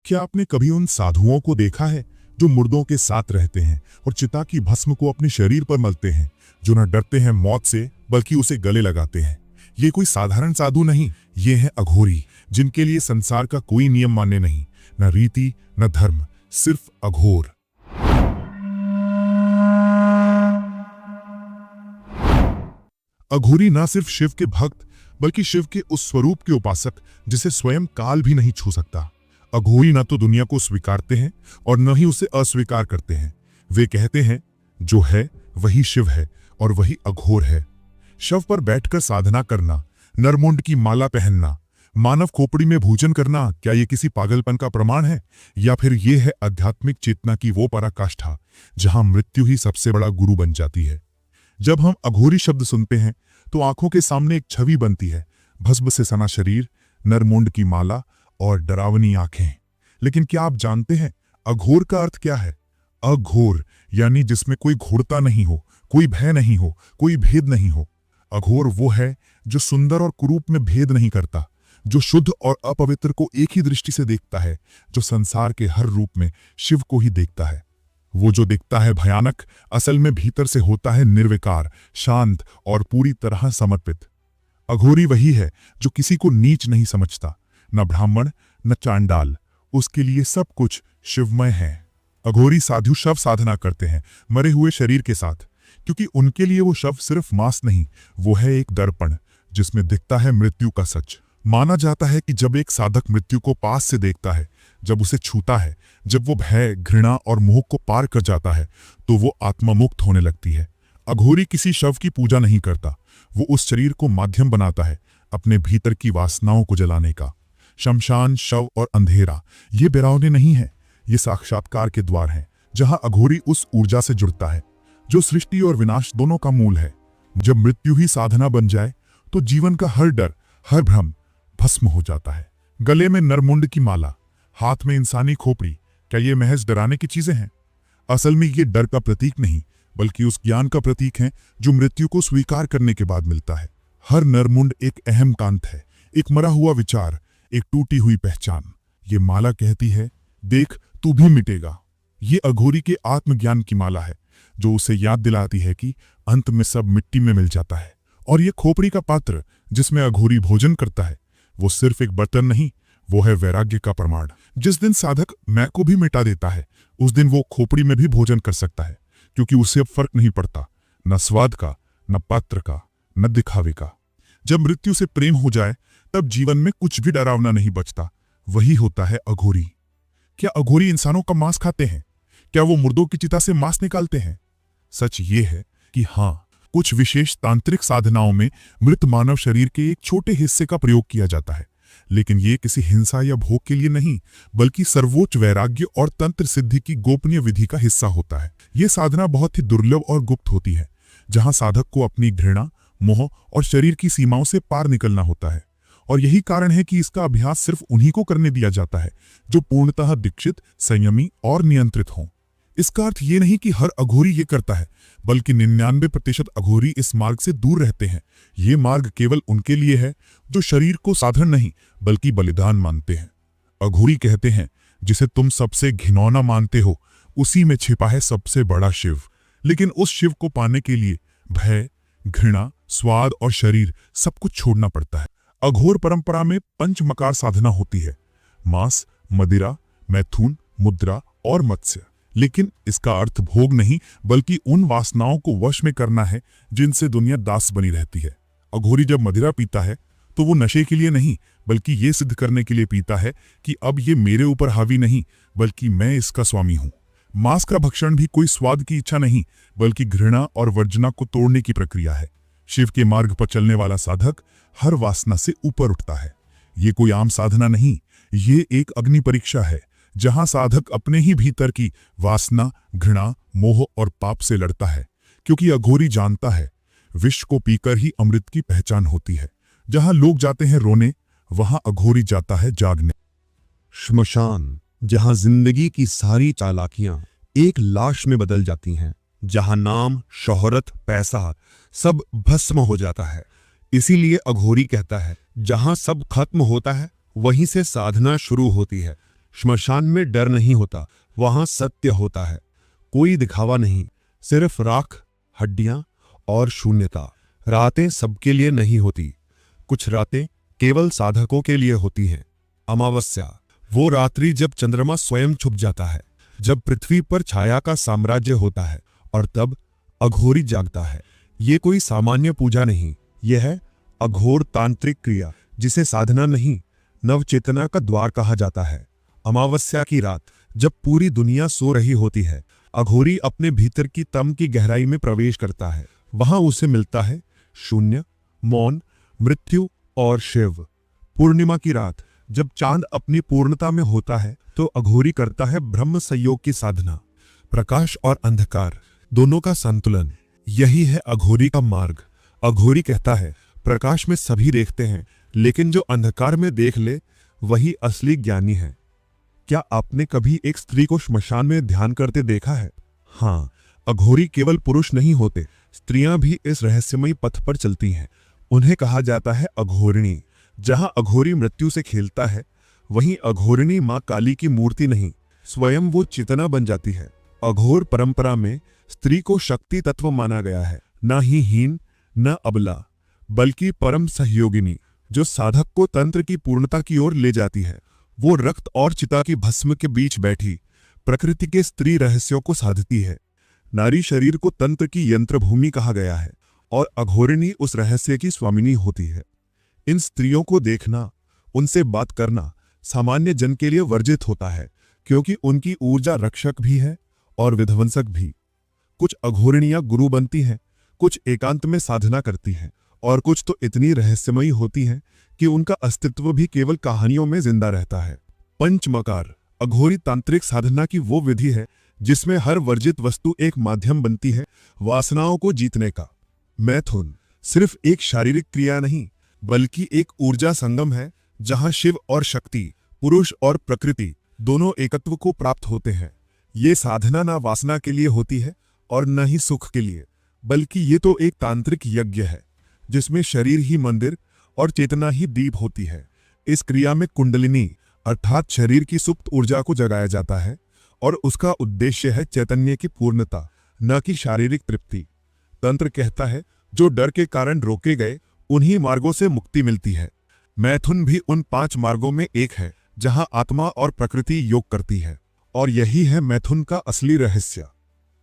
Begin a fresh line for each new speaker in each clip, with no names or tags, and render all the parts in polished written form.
क्या आपने कभी उन साधुओं को देखा है जो मुर्दों के साथ रहते हैं और चिता की भस्म को अपने शरीर पर मलते हैं, जो न डरते हैं मौत से बल्कि उसे गले लगाते हैं? ये कोई साधारण साधु नहीं, ये है अघोरी, जिनके लिए संसार का कोई नियम मान्य नहीं, न रीति न धर्म, सिर्फ अघोर। अघोरी न सिर्फ शिव के भक्त बल्कि शिव के उस स्वरूप के उपासक जिसे स्वयं काल भी नहीं छू सकता। अघोरी न तो दुनिया को स्वीकारते हैं और न ही उसे अस्वीकार करते हैं। वे कहते हैं जो है वही शिव है और वही अघोर है। शव पर बैठकर साधना करना, नरमुंड की माला पहनना, मानव खोपड़ी में भोजन करना, क्या ये किसी पागलपन का प्रमाण है या फिर ये है आध्यात्मिक चेतना की वो पराकाष्ठा जहां मृत्यु ही सबसे बड़ा गुरु बन जाती है? जब हम अघोरी शब्द सुनते हैं तो आंखों के सामने एक छवि बनती है, भस्म से सना शरीर, नरमुंड की माला और डरावनी आंखें। लेकिन क्या आप जानते हैं अघोर का अर्थ क्या है? अघोर यानी जिसमें कोई घोरता नहीं हो, कोई भय नहीं हो, कोई भेद नहीं हो। अघोर वो है जो सुंदर और कुरूप में भेद नहीं करता, जो शुद्ध और अपवित्र को एक ही दृष्टि से देखता है, जो संसार के हर रूप में शिव को ही देखता है। वो जो दिखता है भयानक, असल में भीतर से होता है निर्विकार, शांत और पूरी तरह समर्पित। अघोरी वही है जो किसी को नीच नहीं समझता, न ब्राह्मण न चांडाल, उसके लिए सब कुछ शिवमय है। अघोरी साधु शव साधना करते हैं मरे हुए शरीर के साथ, क्योंकि उनके लिए वो शव सिर्फ मांस नहीं, वो है एक दर्पण जिसमें दिखता है मृत्यु का सच। माना जाता है कि जब एक साधक मृत्यु को पास से देखता है, जब उसे छूता है, जब वो भय, घृणा और मोह को पार कर जाता है, तो वो आत्मा मुक्त होने लगती है। अघोरी किसी शव की पूजा नहीं करता, वो उस शरीर को माध्यम बनाता है अपने भीतर की वासनाओं को जलाने का। शमशान, शव और अंधेरा ये बिरावने नहीं है, ये साक्षात्कार के द्वार हैं, जहां अघोरी उस ऊर्जा से जुड़ता है जो सृष्टि और विनाश दोनों का मूल है। जब मृत्यु ही साधना बन जाए तो जीवन का हर डर, हर भ्रम भस्म हो जाता है। गले में नरमुंड की माला, हाथ में इंसानी खोपड़ी, क्या ये महज डराने की चीजें हैं? असल में ये डर का प्रतीक नहीं, बल्कि उस ज्ञान का प्रतीक है जो मृत्यु को स्वीकार करने के बाद मिलता है। हर नरमुंड एक अहम कांत है, एक मरा हुआ विचार, एक टूटी हुई पहचान। ये माला कहती है देख तू भी मिटेगा। ये अघोरी के आत्मज्ञान की माला है जो उसे याद दिलाती है कि अंत में सब मिट्टी में मिल जाता है। और ये खोपड़ी का पात्र जिसमें अघोरी भोजन करता है, वो सिर्फ एक बर्तन नहीं, वो है वैराग्य का प्रमाण। जिस दिन साधक मैं को भी मिटा देता है, उस दिन वो खोपड़ी में भी भोजन कर सकता है, क्योंकि उससे अब फर्क नहीं पड़ता, न स्वाद का, न पात्र का, न दिखावे का। जब मृत्यु से प्रेम हो जाए तब जीवन में कुछ भी डरावना नहीं बचता। वही होता है अघोरी। क्या अघोरी इंसानों का मांस खाते हैं? क्या वो मुर्दों की चिता से मांस निकालते हैं? सच ये है कि हाँ, कुछ विशेष तांत्रिक साधनाओं में मृत मानव शरीर के एक छोटे हिस्से का प्रयोग किया जाता है, लेकिन ये किसी हिंसा या भोग के लिए नहीं, बल्कि सर्वोच्च वैराग्य और तंत्र सिद्धि की गोपनीय विधि का हिस्सा होता है। ये साधना बहुत ही दुर्लभ और गुप्त होती है, जहां साधक को अपनी घृणा, मोह और शरीर की सीमाओं से पार निकलना होता है। और यही कारण है कि इसका अभ्यास सिर्फ उन्हीं को करने दिया जाता है जो पूर्णतः दीक्षित, संयमी और नियंत्रित हों। इसका अर्थ ये नहीं कि हर अघोरी ये करता है, बल्कि 99% अघोरी इस मार्ग से दूर रहते हैं। ये मार्ग केवल उनके लिए है जो शरीर को साधन नहीं बल्कि बलिदान मानते हैं। अघोरी कहते हैं जिसे तुम सबसे घिनौना मानते हो, उसी में छिपा है सबसे बड़ा शिव। लेकिन उस शिव को पाने के लिए भय, घृणा, स्वाद और शरीर सब कुछ छोड़ना पड़ता है। अघोर परंपरा में पंचमकार साधना होती है, मांस, मदिरा, मैथुन, मुद्रा और मत्स्य। लेकिन इसका अर्थ भोग नहीं बल्कि उन वासनाओं को वश में करना है जिनसे दुनिया दास बनी रहती है। अघोरी जब मदिरा पीता है तो वो नशे के लिए नहीं बल्कि ये सिद्ध करने के लिए पीता है कि अब ये मेरे ऊपर हावी नहीं बल्कि मैं इसका स्वामी हूं। मांस का भक्षण भी कोई स्वाद की इच्छा नहीं बल्कि घृणा और वर्जना को तोड़ने की प्रक्रिया है। शिव के मार्ग पर चलने वाला साधक हर वासना से ऊपर उठता है। ये कोई आम साधना नहीं, ये एक अग्नि परीक्षा है जहां साधक अपने ही भीतर की वासना, घृणा, मोह और पाप से लड़ता है, क्योंकि अघोरी जानता है विष को पीकर ही अमृत की पहचान होती है। जहां लोग जाते हैं रोने, वहां अघोरी जाता है जागने।
श्मशान, जहां जिंदगी की सारी चालाकियां एक लाश में बदल जाती हैं, जहां नाम, शोहरत, पैसा सब भस्म हो जाता है। इसीलिए अघोरी कहता है जहां सब खत्म होता है वहीं से साधना शुरू होती है। श्मशान में डर नहीं होता, वहां सत्य होता है। कोई दिखावा नहीं, सिर्फ राख, हड्डियां और शून्यता। रातें सबके लिए नहीं होती, कुछ रातें केवल साधकों के लिए होती हैं। अमावस्या, वो रात्रि जब चंद्रमा स्वयं छुप जाता है, जब पृथ्वी पर छाया का साम्राज्य होता है और तब अघोरी जागता है। ये कोई सामान्य पूजा नहीं, यह है अघोर तांत्रिक क्रिया, जिसे साधना नहीं, नवचेतना का द्वार कहा जाता है। अमावस्या की रात जब पूरी दुनिया सो रही होती है, अघोरी अपने भीतर की तम की गहराई में प्रवेश करता है। वहां उसे मिलता है शून्य, मौन, मृत्यु और शिव। पूर्णिमा की रात जब चांद अपनी पूर्णता में होता है तो अघोरी करता है ब्रह्म संयोग की साधना। प्रकाश और अंधकार दोनों का संतुलन, यही है अघोरी का मार्ग। अघोरी कहता है, प्रकाश में सभी देखते हैं, लेकिन जो अंधकार में देख ले वही असली ज्ञानी है। क्या आपने कभी एक स्त्री को श्मशान में ध्यान करते देखा है? हाँ, अघोरी केवल पुरुष नहीं होते, स्त्रियां भी इस रहस्यमयी पथ पर चलती हैं। उन्हें कहा जाता है अघोरिणी। जहां अघोरी मृत्यु से खेलता है, वहीं अघोरिणी मां काली की मूर्ति नहीं, स्वयं वो चेतना बन जाती है। अघोर परंपरा में स्त्री को शक्ति तत्व माना गया है, न ही हीन न अबला, बल्कि परम सहयोगिनी, जो साधक को तंत्र की पूर्णता की ओर ले जाती है। वो रक्त और चिता की भस्म के बीच बैठी प्रकृति के स्त्री रहस्यों को साधती है। नारी शरीर को तंत्र की यंत्र भूमि कहा गया है और अघोरिणी उस रहस्य की स्वामिनी होती है। इन स्त्रियों को देखना, उनसे बात करना सामान्य जन के लिए वर्जित होता है, क्योंकि उनकी ऊर्जा रक्षक भी है और विध्वंसक भी। कुछ अघोरिणियां गुरु बनती हैं, कुछ एकांत में साधना करती हैं और कुछ तो इतनी रहस्यमयी होती हैं कि उनका अस्तित्व भी केवल कहानियों में जिंदा रहता है। पंचमकार, अघोरी तांत्रिक साधना की वो विधि है जिसमें हर वर्जित वस्तु एक माध्यम बनती है वासनाओं को जीतने का। मैथुन सिर्फ एक शारीरिक क्रिया नहीं, बल्कि एक ऊर्जा संगम है, जहां शिव और शक्ति, पुरुष और प्रकृति दोनों एकत्व को प्राप्त होते हैं। ये साधना ना वासना के लिए होती है और न ही सुख के लिए, बल्कि ये तो एक तांत्रिक यज्ञ है जिसमें शरीर ही मंदिर और चेतना ही दीप होती है। इस क्रिया में कुंडलिनी अर्थात शरीर की सुप्त ऊर्जा को जगाया जाता है और उसका उद्देश्य है चैतन्य की पूर्णता, न कि शारीरिक तृप्ति। तंत्र कहता है, जो डर के कारण रोके गए उन्हीं मार्गों से मुक्ति मिलती है। मैथुन भी उन 5 मार्गों में एक है जहां आत्मा और प्रकृति योग करती है, और यही है मैथुन का असली रहस्य।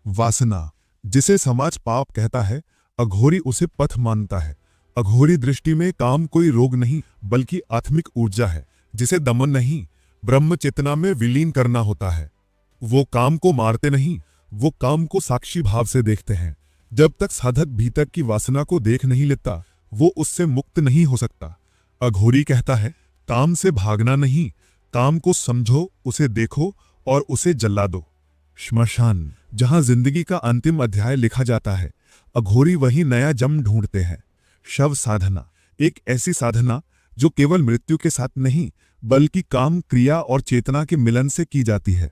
वासना, जिसे समाज पाप कहता है, अघोरी उसे पथ मानता है। अघोरी दृष्टि में काम कोई रोग नहीं, बल्कि आत्मिक ऊर्जा है जिसे दमन नहीं, ब्रह्म चेतना में विलीन करना होता है। वो काम को मारते नहीं, वो काम को साक्षी भाव से देखते हैं। जब तक साधक भीतर की वासना को देख नहीं लेता, वो उससे मुक्त नहीं हो सकता। अघोरी कहता है, काम से भागना नहीं, काम को समझो, उसे देखो और उसे जला दो। श्मशान, जहां जिंदगी का अंतिम अध्याय लिखा जाता है, अघोरी वही नया जन्म ढूंढते हैं। शव साधना, एक ऐसी साधना जो केवल मृत्यु के साथ नहीं, बल्कि काम, क्रिया और चेतना के मिलन से की जाती है।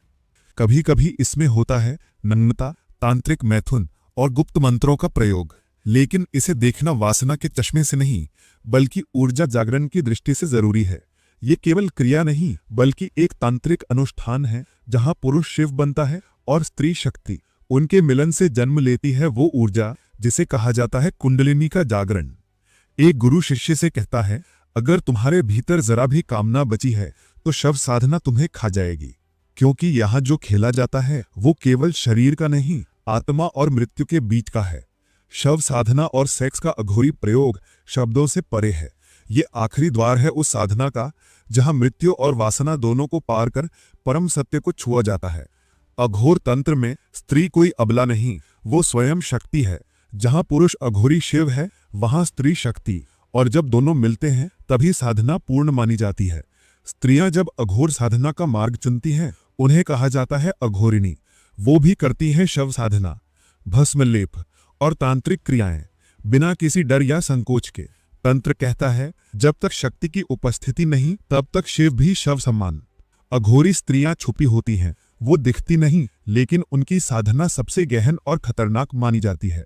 कभी कभी इसमें होता है नग्नता, तांत्रिक मैथुन और गुप्त मंत्रों का प्रयोग, लेकिन इसे देखना वासना के चश्मे से नहीं, बल्कि ऊर्जा जागरण की दृष्टि से जरूरी है। ये केवल क्रिया नहीं, बल्कि एक तांत्रिक अनुष्ठान है जहां पुरुष शिव बनता है और स्त्री शक्ति। उनके मिलन से जन्म लेती है वो ऊर्जा जिसे कहा जाता है कुंडलिनी का जागरण। एक गुरु शिष्य से कहता है, अगर तुम्हारे भीतर जरा भी कामना बची है तो शव साधना तुम्हें खा जाएगी, क्योंकि यहाँ जो खेला जाता है वो केवल शरीर का नहीं, आत्मा और मृत्यु के बीच का है। शव साधना और सेक्स का अघोरी प्रयोग शब्दों से परे है। ये आखिरी द्वार है उस साधना का जहां मृत्यु और वासना दोनों को पार कर परम सत्य को छुआ जाता है। अघोर तंत्र में स्त्री कोई अबला नहीं, वो स्वयं शक्ति है। जहां पुरुष अघोरी शिव है, वहां स्त्री शक्ति, और जब दोनों मिलते हैं तभी साधना पूर्ण मानी जाती है। स्त्रियां जब अघोर साधना का मार्ग चुनती हैं, उन्हें कहा जाता है अघोरिणी। वो भी करती हैं शव साधना, भस्म लेप और तांत्रिक क्रियाएं, बिना किसी डर या संकोच के। तंत्र कहता है, जब तक शक्ति की उपस्थिति नहीं, तब तक शिव भी शव समान। अघोरी स्त्रियां छुपी होती हैं, वो दिखती नहीं, लेकिन उनकी साधना सबसे गहन और खतरनाक मानी जाती है।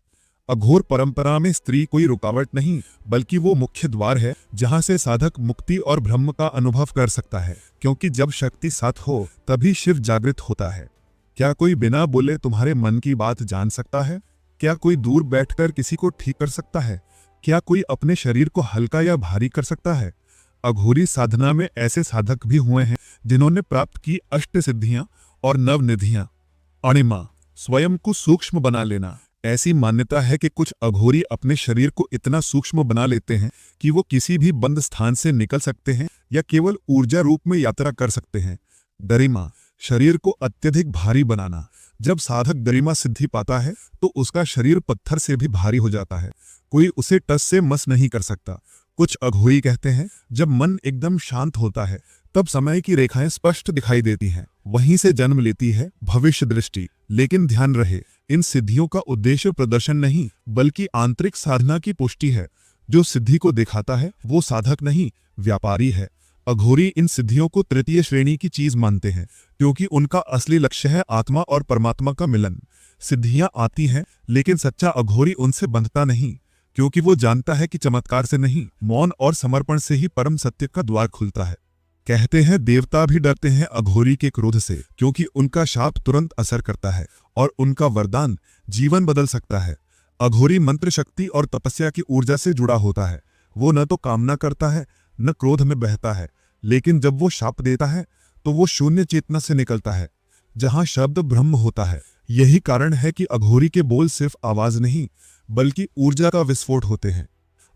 अघोर परंपरा में स्त्री कोई रुकावट नहीं, बल्कि वो मुख्य द्वार है जहां से साधक मुक्ति और ब्रह्म का अनुभव कर सकता है, क्योंकि जब शक्ति साथ हो तभी शिव जागृत होता है। क्या कोई बिना बोले तुम्हारे मन की बात जान सकता है? क्या कोई दूर बैठकर किसी को ठीक कर सकता है? क्या कोई अपने शरीर को हल्का या भारी कर सकता है? अघोरी साधना में ऐसे साधक भी हुए हैं जिन्होंने प्राप्त की अष्ट सिद्धियां और नवनिधियां। अणिमा, स्वयं को सूक्ष्म बना लेना। ऐसी मान्यता है कि कुछ अघोरी अपने शरीर को इतना सूक्ष्म बना लेते हैं कि वो किसी भी बंद स्थान से निकल सकते हैं या केवल ऊर्जा रूप में यात्रा कर सकते हैं। गरिमा, शरीर को अत्यधिक भारी बनाना। जब साधक गरिमा सिद्धि पाता है तो उसका शरीर पत्थर से भी भारी हो जाता है, कोई उसे टस से मस नहीं कर सकता। कुछ अघोरी कहते हैं जब मन एकदम शांत होता है तब समय की रेखाएं स्पष्ट दिखाई देती हैं, वहीं से जन्म लेती है भविष्य दृष्टि। लेकिन ध्यान रहे, इन सिद्धियों का उद्देश्य प्रदर्शन नहीं बल्कि आंतरिक साधना की पुष्टि है। जो सिद्धि को दिखाता है वो साधक नहीं, व्यापारी है। अघोरी इन सिद्धियों को तृतीय श्रेणी की चीज मानते हैं क्योंकि उनका असली लक्ष्य है आत्मा और परमात्मा का मिलन। सिद्धियां आती हैं लेकिन सच्चा अघोरी उनसे बंधता नहीं, क्योंकि वो जानता है कि चमत्कार से नहीं, मौन और समर्पण से ही परम सत्य का द्वार खुलता है। कहते हैं देवता भी डरते हैं अघोरी के क्रोध से, क्योंकि उनका शाप तुरंत असर करता है और उनका वरदान जीवन बदल सकता है। अघोरी मंत्र शक्ति और तपस्या की ऊर्जा से जुड़ा होता है। वो न तो कामना करता है न क्रोध में बहता है, लेकिन जब वो शाप देता है तो वो शून्य चेतना से निकलता है जहां शब्द ब्रह्म होता है। यही कारण है कि अघोरी के बोल सिर्फ आवाज नहीं बल्कि ऊर्जा का विस्फोट होते हैं।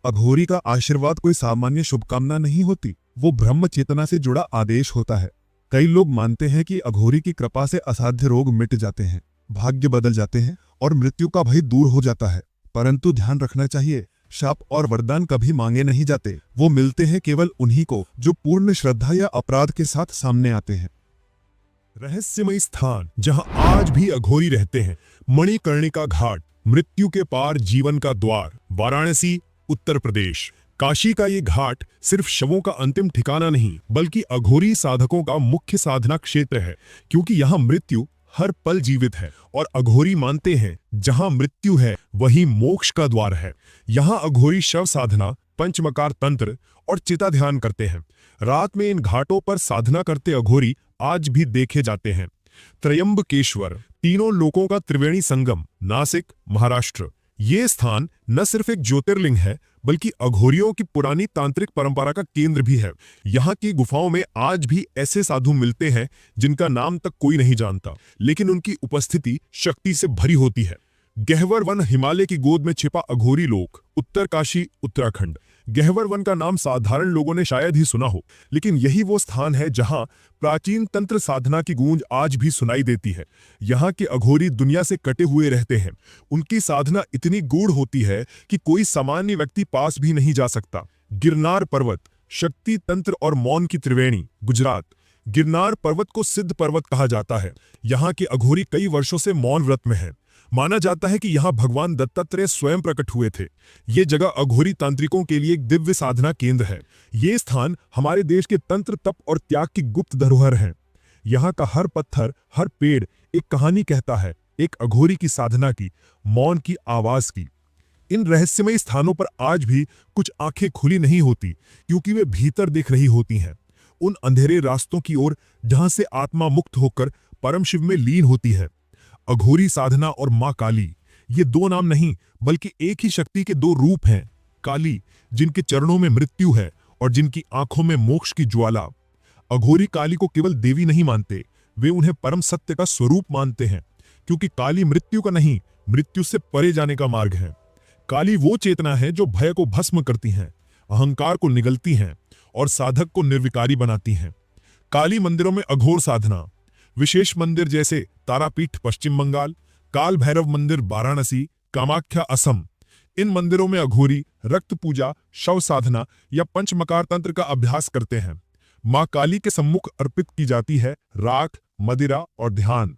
अघोरी का आशीर्वाद कोई सामान्य शुभकामना नहीं होती, वो ब्रह्म चेतना से जुड़ा आदेश होता है। कई लोग मानते हैं कि अघोरी की कृपा से असाध्य रोग मिट जाते हैं, भाग्य बदल जाते हैं और मृत्यु का भय दूर हो जाता है। परंतु ध्यान रखना चाहिए, शाप और वरदान कभी मांगे नहीं जाते, वो मिलते हैं केवल उन्हीं को जो पूर्ण श्रद्धा या अपराध के साथ सामने आते हैं।
रहस्यमय स्थान जहां आज भी अघोरी रहते हैं। मणिकर्णिका घाट, मृत्यु के पार जीवन का द्वार, वाराणसी, उत्तर प्रदेश। काशी का ये घाट सिर्फ शवों का अंतिम ठिकाना नहीं बल्कि अघोरी साधकों का मुख्य साधना क्षेत्र है, क्योंकि यहाँ मृत्यु हर पल जीवित है और अघोरी मानते हैं जहां मृत्यु है वही मोक्ष का द्वार है। यहाँ अघोरी शव साधना, पंचमकार तंत्र और चिता ध्यान करते हैं। रात में इन घाटों पर साधना करते अघोरी आज भी देखे जाते हैं। त्रयंबकेश्वर, तीनों लोकों का त्रिवेणी संगम, नासिक, महाराष्ट्र। ये स्थान न सिर्फ एक ज्योतिर्लिंग है बल्कि अघोरियों की पुरानी तांत्रिक परंपरा का केंद्र भी है। यहाँ की गुफाओं में आज भी ऐसे साधु मिलते हैं जिनका नाम तक कोई नहीं जानता, लेकिन उनकी उपस्थिति शक्ति से भरी होती है। गहवर वन, हिमालय की गोद में छिपा अघोरी लोक, उत्तरकाशी, उत्तराखंड। गहवर वन का नाम साधारण लोगों ने शायद ही सुना हो, लेकिन यही वो स्थान है जहां प्राचीन तंत्र साधना की गूंज आज भी सुनाई देती है। यहाँ के अघोरी दुनिया से कटे हुए रहते हैं। उनकी साधना इतनी गूढ़ होती है कि कोई सामान्य व्यक्ति पास भी नहीं जा सकता। गिरनार पर्वत, शक्ति तंत्र और मौन की त्रिवेणी, गुजरात। गिरनार पर्वत को सिद्ध पर्वत कहा जाता है। यहाँ के अघोरी कई वर्षों से मौन व्रत में हैं। माना जाता है कि यहाँ भगवान दत्तात्रेय स्वयं प्रकट हुए थे। ये जगह अघोरी तांत्रिकों के लिए एक दिव्य साधना केंद्र है। ये स्थान हमारे देश के तंत्र, तप और त्याग की गुप्त धरोहर है। यहाँ का हर पत्थर, हर पेड़ एक कहानी कहता है, एक अघोरी की साधना की, मौन की आवाज की। इन रहस्यमय स्थानों पर आज भी कुछ आंखें खुली नहीं होती, क्योंकि वे भीतर देख रही होती हैं, उन अंधेरे रास्तों की ओर जहां से आत्मा मुक्त होकर परम शिव में लीन होती है। अघोरी साधना और मां काली, ये दो नाम नहीं बल्कि एक ही शक्ति के दो रूप हैं। काली, जिनके चरणों में मृत्यु है और जिनकी आंखों में मोक्ष की ज्वाला। अघोरी काली को केवल देवी नहीं मानते, वे उन्हें परम सत्य का स्वरूप मानते हैं, क्योंकि काली मृत्यु का नहीं, मृत्यु से परे जाने का मार्ग है। काली वो चेतना है जो भय को भस्म करती है, अहंकार को निगलती है और साधक को निर्विकारी बनाती हैं। काली मंदिरों में अघोर साधना, विशेष मंदिर जैसे तारापीठ पश्चिम बंगाल, काल भैरव मंदिर वाराणसी, कामाख्या असम। इन मंदिरों में अघोरी रक्त पूजा, शव साधना या पंचमकार तंत्र का अभ्यास करते हैं। मां काली के सम्मुख अर्पित की जाती है राख, मदिरा और ध्यान।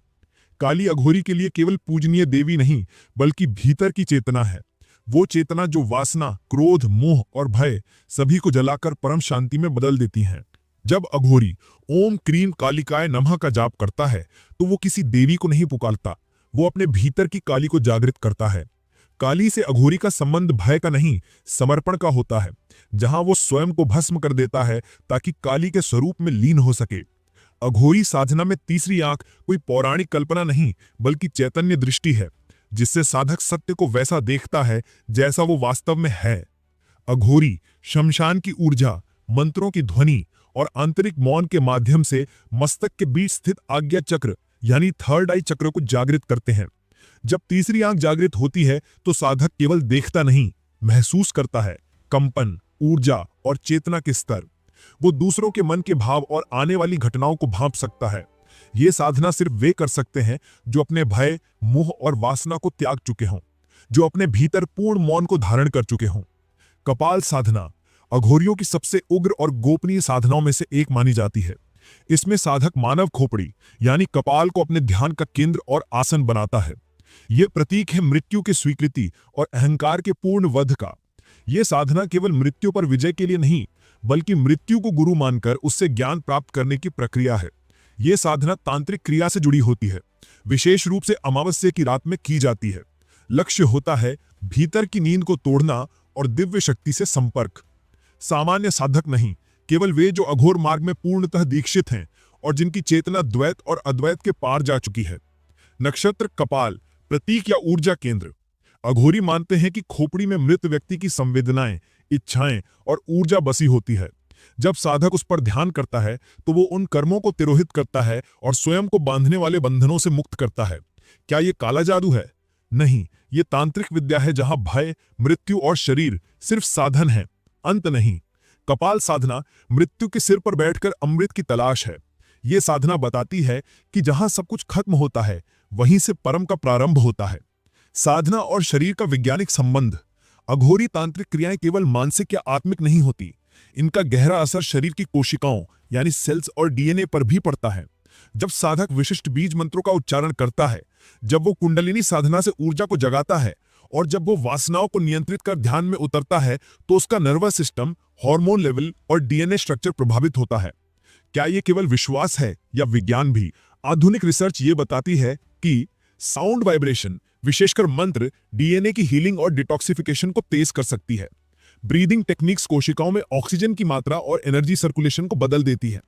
काली अघोरी के लिए केवल पूजनीय देवी नहीं बल्कि भीतर की चेतना है, वो चेतना जो वासना, क्रोध, मोह और भय सभी को जलाकर परम शांति में बदल देती है। जब अघोरी ओम क्रीम कालिकाय नमः का जाप करता है तो वो किसी देवी को नहीं पुकारता, वो अपने भीतर की काली को जागृत करता है। काली से अघोरी का संबंध भय का नहीं, समर्पण का होता है, जहां वो स्वयं को भस्म कर देता है ताकि काली के स्वरूप में लीन हो सके। अघोरी साधना में तीसरी आंख कोई पौराणिक कल्पना नहीं, बल्कि चैतन्य दृष्टि है, जिससे साधक सत्य को वैसा देखता है जैसा वो वास्तव में है। अघोरी शमशान की ऊर्जा, मंत्रों की ध्वनि और आंतरिक मौन के माध्यम से मस्तक के बीच स्थित आज्ञा चक्र यानी थर्ड आई चक्र को जागृत करते हैं। जब तीसरी आंख जागृत होती है तो साधक केवल देखता नहीं, महसूस करता है कंपन, ऊर्जा और चेतना के स्तर। वो दूसरों के मन के भाव और आने वाली घटनाओं को भांप सकता है। ये साधना सिर्फ वे कर सकते हैं जो अपने भय, मोह और वासना को त्याग चुके हों, जो अपने भीतर पूर्ण मौन को धारण कर चुके हों। कपाल साधना अघोरियों की सबसे उग्र और गोपनीय साधनाओं में से एक मानी जाती है। इसमें साधक मानव खोपड़ी यानी कपाल को अपने ध्यान का केंद्र और आसन बनाता है। यह प्रतीक है मृत्यु की स्वीकृति और अहंकार के पूर्ण वध का। यह साधना केवल मृत्यु पर विजय के लिए नहीं, बल्कि मृत्यु को गुरु मानकर उससे ज्ञान प्राप्त करने की प्रक्रिया है। यह साधना तांत्रिक क्रिया से जुड़ी होती है, विशेष रूप से अमावस्या की रात में की जाती है। लक्ष्य होता है भीतर की नींद को तोड़ना और दिव्य शक्ति से संपर्क। सामान्य साधक नहीं, केवल वे जो अघोर मार्ग में पूर्णतः दीक्षित हैं और जिनकी चेतना द्वैत और अद्वैत के पार जा चुकी है। नक्षत्र कपाल प्रतीक या ऊर्जा केंद्र। अघोरी मानते हैं कि खोपड़ी में मृत व्यक्ति की संवेदनाएं, इच्छाएं और ऊर्जा बसी होती है। जब साधक उस पर ध्यान करता है तो वो उन कर्मों को तिरोहित करता है और स्वयं को बांधने वाले बंधनों से मुक्त करता है। क्या ये काला जादू है? नहीं, ये तांत्रिक विद्या है जहां भय, मृत्यु और शरीर सिर्फ साधन है, अंत नहीं। कपाल साधना मृत्यु के सिर पर बैठकर अमृत की तलाश है। ये साधना बताती है कि जहां सब कुछ खत्म होता है, वहीं से परम का प्रारंभ होता है। साधना और शरीर का वैज्ञानिक संबंध। अघोरी तांत्रिक क्रियाएं केवल मानसिक या आत्मिक नहीं होती, इनका गहरा असर शरीर की कोशिकाओं यानी सेल्स और डीएनए पर भी पड़ता है। जब साधक विशिष्ट बीज मंत्रों का उच्चारण करता है, जब वो कुंडलिनी साधना से ऊर्जा को जगाता है और जब वो वासनाओं को नियंत्रित कर ध्यान में उतरता है, तो उसका नर्वस सिस्टम, हार्मोन लेवल और डीएनए स्ट्रक्चर प्रभावित होता है। क्या ये केवल विश्वास है या विज्ञान भी? आधुनिक रिसर्च ये बताती है कि साउंड वाइब्रेशन, विशेषकर मंत्र, डीएनए की हीलिंग और डिटॉक्सिफिकेशन को तेज कर सकती है। ब्रीदिंग टेक्निक्स कोशिकाओं में ऑक्सीजन की मात्रा और एनर्जी सर्कुलेशन को बदल देती है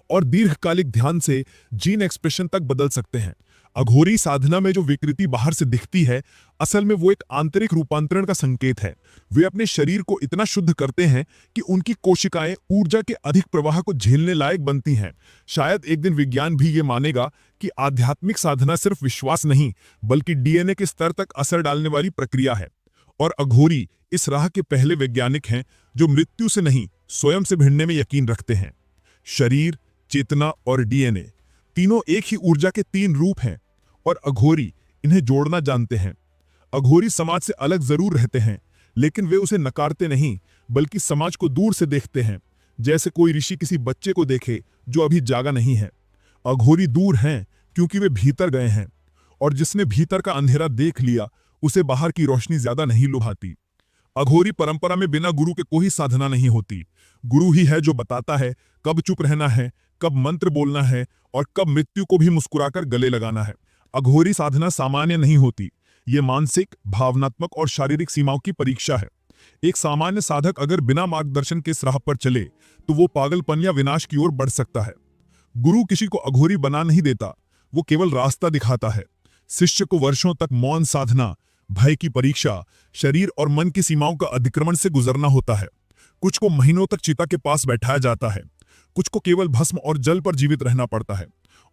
और दीर्घकालिक ध्यान से जीन एक्सप्रेशन तक बदल सकते हैं। अघोरी साधना में जो विकृति बाहर से दिखती है, असल में वो एक आंतरिक रूपांतरण का संकेत है। वे अपने शरीर को इतना शुद्ध करते हैं कि उनकी कोशिकाएं ऊर्जा के अधिक प्रवाह को झेलने लायक बनती हैं। शायद एक दिन विज्ञान भी ये मानेगा कि आध्यात्मिक साधना सिर्फ विश्वास नहीं, बल्कि डीएनए के स्तर तक असर डालने वाली प्रक्रिया है। और अघोरी इस राह के पहले वैज्ञानिक हैं जो मृत्यु से नहीं, स्वयं से भिड़ने में यकीन रखते हैं। शरीर, चेतना और डीएनए तीनों एक ही ऊर्जा के तीन रूप हैं और अघोरी इन्हें जोड़ना जानते हैं। अघोरी समाज से अलग जरूर रहते हैं, लेकिन वे उसे नकारते नहीं, बल्कि समाज को दूर से देखते हैं, जैसे कोई ऋषि किसी बच्चे को देखे जो अभी जागा नहीं है। अघोरी दूर हैं क्योंकि वे भीतर गए हैं, और जिसने भीतर का अंधेरा देख लिया, उसे बाहर की रोशनी ज्यादा नहीं लुभाती। अघोरी परंपरा में बिना गुरु के कोई साधना नहीं होती। गुरु ही है जो बताता है कब चुप रहना है, कब मंत्र बोलना है और कब मृत्यु को भी मुस्कुराकर गले लगाना है। अघोरी साधना सामान्य नहीं होती, ये मानसिक, भावनात्मक और शारीरिक सीमाओं की परीक्षा है। एक सामान्य साधक अगर बिना मार्गदर्शन के इस राह पर चले तो वो पागलपन या विनाश की ओर बढ़ सकता है। गुरु किसी को अघोरी बना नहीं देता, वो केवल रास्ता दिखाता है। शिष्य को वर्षों तक मौन साधना, भय की परीक्षा, शरीर और मन की सीमाओं का अतिक्रमण से गुजरना होता है। कुछ को महीनों तक चिता के पास बैठाया जाता है, कुछ को केवल भस्म और जल पर जीवित रहना पड़ता है,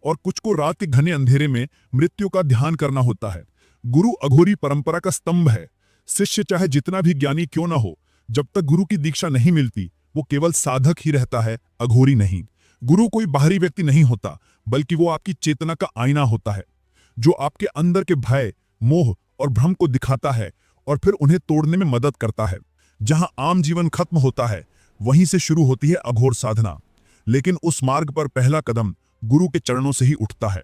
और कुछ को रात के घने अंधेरे में मृत्यु का ध्यान करना होता है। गुरु अघोरी परंपरा का स्तंभ है। शिष्य चाहे जितना भी ज्ञानी क्यों ना हो, जब तक गुरु की दीक्षा नहीं मिलती, वो केवल साधक ही रहता है, अघोरी नहीं। गुरु कोई बाहरी व्यक्ति नहीं होता, बल्कि वो आपकी चेतना का आईना होता है, जो आपके अंदर के भय, मोह और भ्रम को दिखाता है और फिर उन्हें तोड़ने में मदद करता है। जहां आम जीवन खत्म होता है, वहीं से शुरू होती है अघोर साधना। लेकिन उस मार्ग पर पहला कदम गुरु के चरणों से ही उठता है।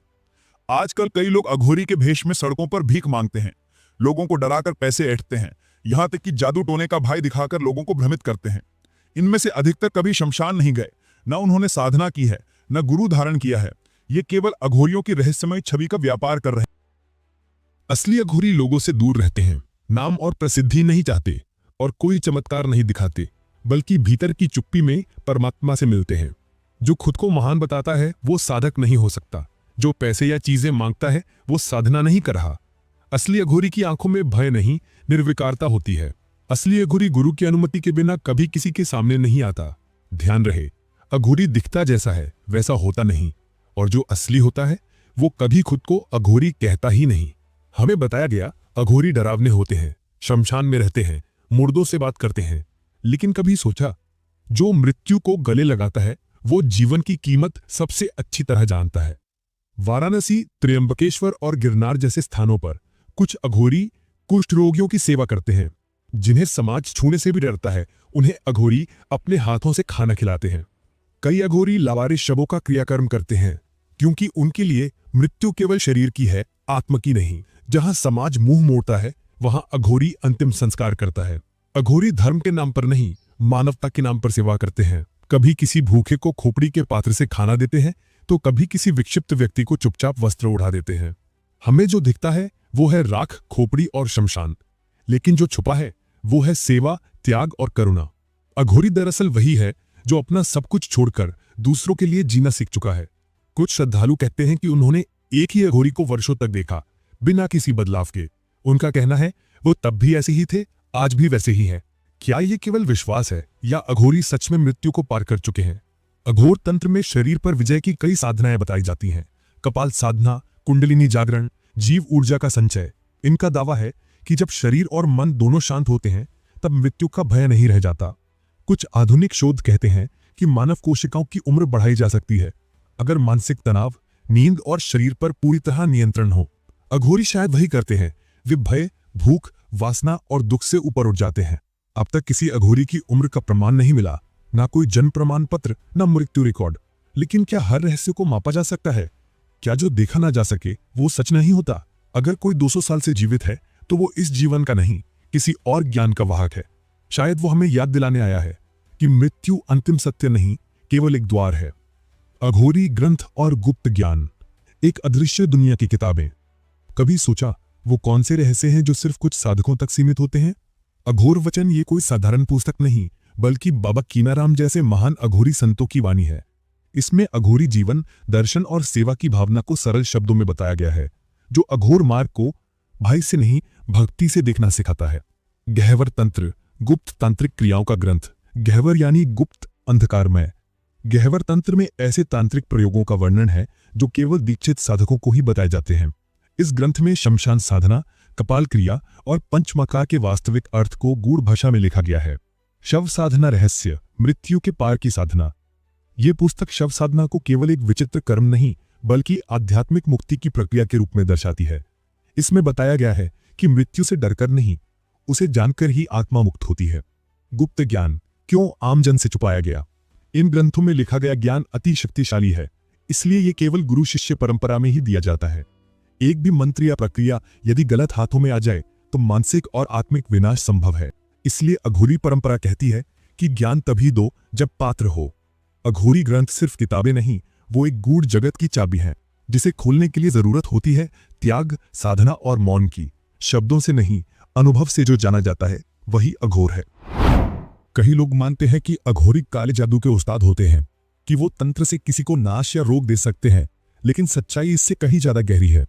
आजकल कई लोग अघोरी के भेष में सड़कों पर भीख मांगते हैं, लोगों को डराकर पैसे ऐंठते हैं, यहां तक कि जादू टोने का भाई दिखाकर लोगों को भ्रमित करते हैं। इनमें से अधिकतर कभी शमशान नहीं गए, न उन्होंने साधना की है, न गुरु धारण किया है। ये केवल अघोरियों की रहस्यमय छवि का व्यापार कर रहे हैं। असली अघोरी लोगों से दूर रहते हैं,
नाम और प्रसिद्धि नहीं चाहते और कोई चमत्कार नहीं दिखाते, बल्कि भीतर की चुप्पी में परमात्मा से मिलते हैं। जो खुद को महान बताता है वो साधक नहीं हो सकता। जो पैसे या चीजें मांगता है वो साधना नहीं कर रहा। असली अघोरी की आंखों में भय नहीं, निर्विकारता होती है। असली अघोरी गुरु की अनुमति के बिना कभी किसी के सामने नहीं आता। ध्यान रहे, अघोरी दिखता जैसा है वैसा होता नहीं, और जो असली होता है वो कभी खुद को अघोरी कहता ही नहीं। हमें बताया गया अघोरी डरावने होते हैं, शमशान में रहते हैं, मुर्दों से बात करते हैं। लेकिन कभी सोचा, जो मृत्यु को गले लगाता है वो जीवन की कीमत सबसे अच्छी तरह जानता है। वाराणसी, त्र्यंबकेश्वर और गिरनार जैसे स्थानों पर कुछ अघोरी कुष्ठ रोगियों की सेवा करते हैं। जिन्हें समाज छूने से भी डरता है, उन्हें अघोरी अपने हाथों से खाना खिलाते हैं। कई अघोरी लावारिस शवों का क्रियाकर्म करते हैं, क्योंकि उनके लिए मृत्यु केवल शरीर की है, आत्मा की नहीं। जहां समाज मुंह मोड़ता है वहां अघोरी अंतिम संस्कार करता है। अघोरी धर्म के नाम पर नहीं, मानवता के नाम पर सेवा करते हैं। कभी किसी भूखे को खोपड़ी के पात्र से खाना देते हैं, तो कभी किसी विक्षिप्त व्यक्ति को चुपचाप वस्त्र उड़ा देते हैं। हमें जो दिखता है वो है राख, खोपड़ी और शमशान, लेकिन जो छुपा है वो है सेवा, त्याग और करुणा। अघोरी दरअसल वही है जो अपना सब कुछ छोड़कर दूसरों के लिए जीना सीख चुका है। कुछ श्रद्धालु कहते हैं कि उन्होंने एक ही अघोरी को वर्षों तक देखा, बिना किसी बदलाव के। उनका कहना है वो तब भी ऐसे ही थे, आज भी वैसे ही हैं। क्या ये केवल विश्वास है या अघोरी सच में मृत्यु को पार कर चुके हैं? अघोर तंत्र में शरीर पर विजय की कई साधनाएं बताई जाती हैं। कपाल साधना, कुंडलिनी जागरण, जीव ऊर्जा का संचय। इनका दावा है कि जब शरीर और मन दोनों शांत होते हैं तब मृत्यु का भय नहीं रह जाता। कुछ आधुनिक शोध कहते हैं कि मानव कोशिकाओं की उम्र बढ़ाई जा सकती है अगर मानसिक तनाव, नींद और शरीर पर पूरी तरह नियंत्रण हो। अघोरी शायद वही करते हैं। वे भय, भूख, वासना और दुख से ऊपर उठ जाते हैं। अब तक किसी अघोरी की उम्र का प्रमाण नहीं मिला, ना कोई जन्म प्रमाण पत्र, ना मृत्यु रिकॉर्ड। लेकिन क्या हर रहस्य को मापा जा सकता है? क्या जो देखा ना जा सके वो सच नहीं होता? अगर कोई 200 साल से जीवित है तो वो इस जीवन का नहीं, किसी और ज्ञान का वाहक है। शायद वो हमें याद दिलाने आया है कि मृत्यु अंतिम सत्य नहीं, केवल एक द्वार है। अघोरी ग्रंथ और गुप्त ज्ञान, एक अदृश्य दुनिया की किताबें। कभी सोचा वो कौन से रहस्य हैं जो सिर्फ कुछ साधकों तक सीमित होते हैं? अघोर वचन ये कोई साधारण पुस्तक नहीं, बल्कि बाबा कीनाराम जैसे महान अघोरी संतों की वाणी है। इसमें अघोरी जीवन, दर्शन और सेवा की भावना को सरल शब्दों में बताया गया है, जो अघोर मार्ग को भय से नहीं, भक्ति से देखना सिखाता है। गहवर तंत्र, गुप्त तांत्रिक क्रियाओं का ग्रंथ। गहवर यानी गुप्त, अंधकारमय। गहवर तंत्र में ऐसे तांत्रिक प्रयोगों का वर्णन है जो केवल दीक्षित साधकों को ही बताए जाते हैं। इस ग्रंथ में शमशान साधना, कपाल क्रिया और पंचमका के वास्तविक अर्थ को गूढ़ भाषा में लिखा गया है। शव साधना रहस्य, मृत्यु के पार की साधना। ये पुस्तक शव साधना को केवल एक विचित्र कर्म नहीं, बल्कि आध्यात्मिक मुक्ति की प्रक्रिया के रूप में दर्शाती है। इसमें बताया गया है कि मृत्यु से डरकर नहीं, उसे जानकर ही आत्मा मुक्त होती है। गुप्त ज्ञान क्यों आमजन से छुपाया गया? इन ग्रंथों में लिखा गया ज्ञान अति शक्तिशाली है, इसलिए ये केवल गुरु शिष्य परंपरा में ही दिया जाता है। एक भी मंत्र या प्रक्रिया यदि गलत हाथों में आ जाए तो मानसिक और आत्मिक विनाश संभव है। इसलिए अघोरी परंपरा कहती है कि ज्ञान तभी दो जब पात्र हो। अघोरी ग्रंथ सिर्फ किताबें नहीं, वो एक गूढ़ जगत की चाबी है, जिसे खोलने के लिए जरूरत होती है त्याग, साधना और मौन की। शब्दों से नहीं, अनुभव से जो जाना जाता है वही अघोर है। कई लोग मानते हैं कि अघोरी काले जादू के उस्ताद होते हैं, कि वो तंत्र से किसी को नाश या रोग दे सकते हैं, लेकिन सच्चाई इससे कहीं ज्यादा गहरी है।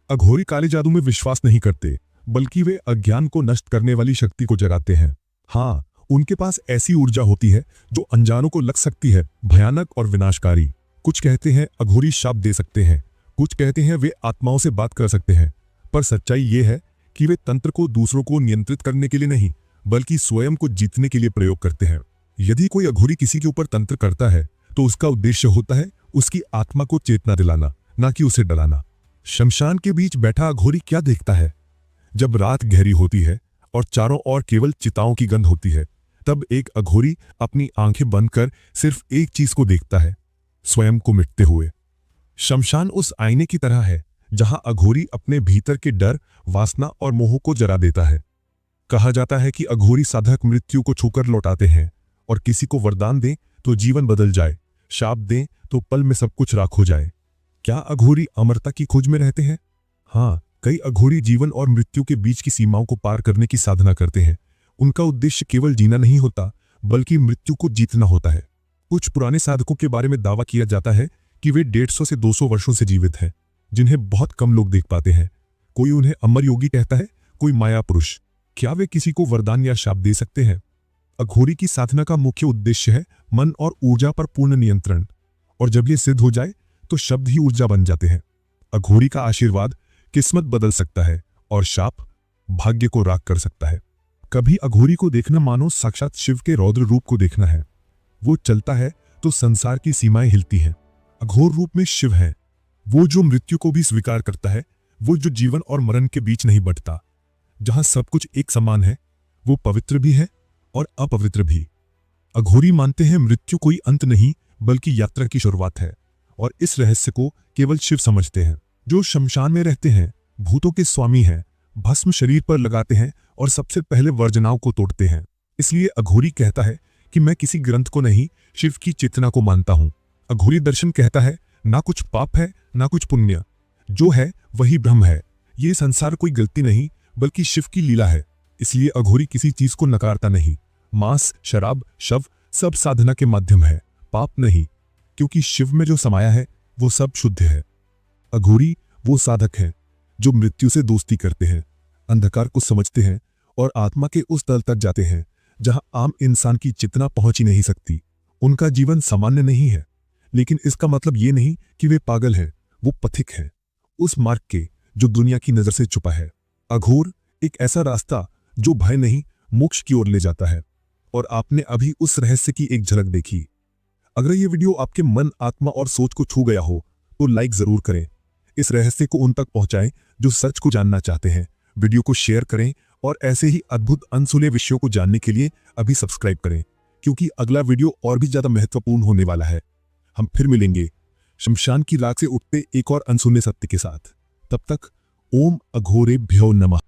अघोरी काले जादू में विश्वास नहीं करते, बल्कि वे अज्ञान को नष्ट करने वाली शक्ति को जगाते हैं। हाँ, उनके पास ऐसी ऊर्जा होती है जो अनजानों को लग सकती है भयानक और विनाशकारी। कुछ कहते हैं अघोरी शाप दे सकते हैं, कुछ कहते हैं वे आत्माओं से बात कर सकते हैं, पर सच्चाई ये है कि वे तंत्र को दूसरों को नियंत्रित करने के लिए नहीं, बल्कि स्वयं को जीतने के लिए प्रयोग करते हैं। यदि कोई अघोरी किसी के ऊपर तंत्र करता है तो उसका उद्देश्य होता है उसकी आत्मा को चेतना दिलाना, ना कि उसे डराना। शमशान के बीच बैठा अघोरी क्या देखता है? जब रात गहरी होती है और चारों ओर केवल चिताओं की गंध होती है, तब एक अघोरी अपनी आंखें बंद कर सिर्फ एक चीज को देखता है, स्वयं को मिटते हुए। शमशान उस आईने की तरह है जहां अघोरी अपने भीतर के डर, वासना और मोह को जरा देता है। कहा जाता है कि अघोरी साधक मृत्यु को छूकर लौटाते हैं, और किसी को वरदान दें तो जीवन बदल जाए, शाप दें तो पल में सब कुछ राख हो जाए। क्या अघोरी अमरता की खोज में रहते हैं? हाँ, कई अघोरी जीवन और मृत्यु के बीच की सीमाओं को पार करने की साधना करते हैं। उनका उद्देश्य केवल जीना नहीं होता, बल्कि मृत्यु को जीतना होता है। कुछ पुराने साधकों के बारे में दावा किया जाता है कि वे 150 से 200 वर्षों से जीवित हैं, जिन्हें बहुत कम लोग देख पाते हैं। कोई उन्हें अमर योगी कहता है, कोई माया पुरुष। क्या वे किसी को वरदान या शाप दे सकते हैं? अघोरी की साधना का मुख्य उद्देश्य है मन और ऊर्जा पर पूर्ण नियंत्रण, और जब ये सिद्ध हो जाए तो शब्द ही ऊर्जा बन जाते हैं। अघोरी का आशीर्वाद किस्मत बदल सकता है और शाप भाग्य को राख कर सकता है। कभी अघोरी को देखना मानो साक्षात शिव के रौद्र रूप को देखना है। वो चलता है तो संसार की सीमाएं हिलती हैं। अघोर रूप में शिव है, वो जो मृत्यु को भी स्वीकार करता है, वो जो जीवन और मरण के बीच नहीं बंटता। जहां सब कुछ एक समान है, वो पवित्र भी है और अपवित्र भी। अघोरी मानते हैं मृत्यु कोई अंत नहीं, बल्कि यात्रा की शुरुआत है, और इस रहस्य को केवल शिव समझते हैं। जो शमशान में रहते हैं, भूतों के स्वामी हैं, भस्म शरीर पर लगाते हैं और सबसे पहले वर्जनाओं को तोड़ते हैं। इसलिए अघोरी कहता है कि मैं किसी ग्रंथ को नहीं, शिव की चेतना को मानता हूं। अघोरी दर्शन कहता है, ना कुछ पाप है ना कुछ पुण्य, जो है वही ब्रह्म है। ये संसार कोई गलती नहीं, बल्कि शिव की लीला है। इसलिए अघोरी किसी चीज को नकारता नहीं। मांस, शराब, शव सब साधना के माध्यम है, पाप नहीं, क्योंकि शिव में जो समाया है वो सब शुद्ध है। अघोरी वो साधक हैं जो मृत्यु से दोस्ती करते हैं, अंधकार को समझते हैं और आत्मा के उस तल तक जाते हैं जहां आम इंसान की चेतना पहुंच ही नहीं सकती। उनका जीवन सामान्य नहीं है, लेकिन इसका मतलब ये नहीं कि वे पागल हैं। वो पथिक हैं, उस मार्ग के जो दुनिया की नजर से छुपा है। अघोर एक ऐसा रास्ता जो भय नहीं, मोक्ष की ओर ले जाता है। और आपने अभी उस रहस्य की एक झलक देखी। अगर ये वीडियो आपके मन, आत्मा और सोच को छू गया हो तो लाइक जरूर करें। इस रहस्य को उन तक पहुंचाएं जो सच को जानना चाहते हैं। वीडियो को शेयर करें और ऐसे ही अद्भुत अनसुने विषयों को जानने के लिए अभी सब्सक्राइब करें, क्योंकि अगला वीडियो और भी ज्यादा महत्वपूर्ण होने वाला है। हम फिर मिलेंगे शमशान की राख से उठते एक और अनसुने सत्य के साथ। तब तक ओम अघोरेभ्यो नमः।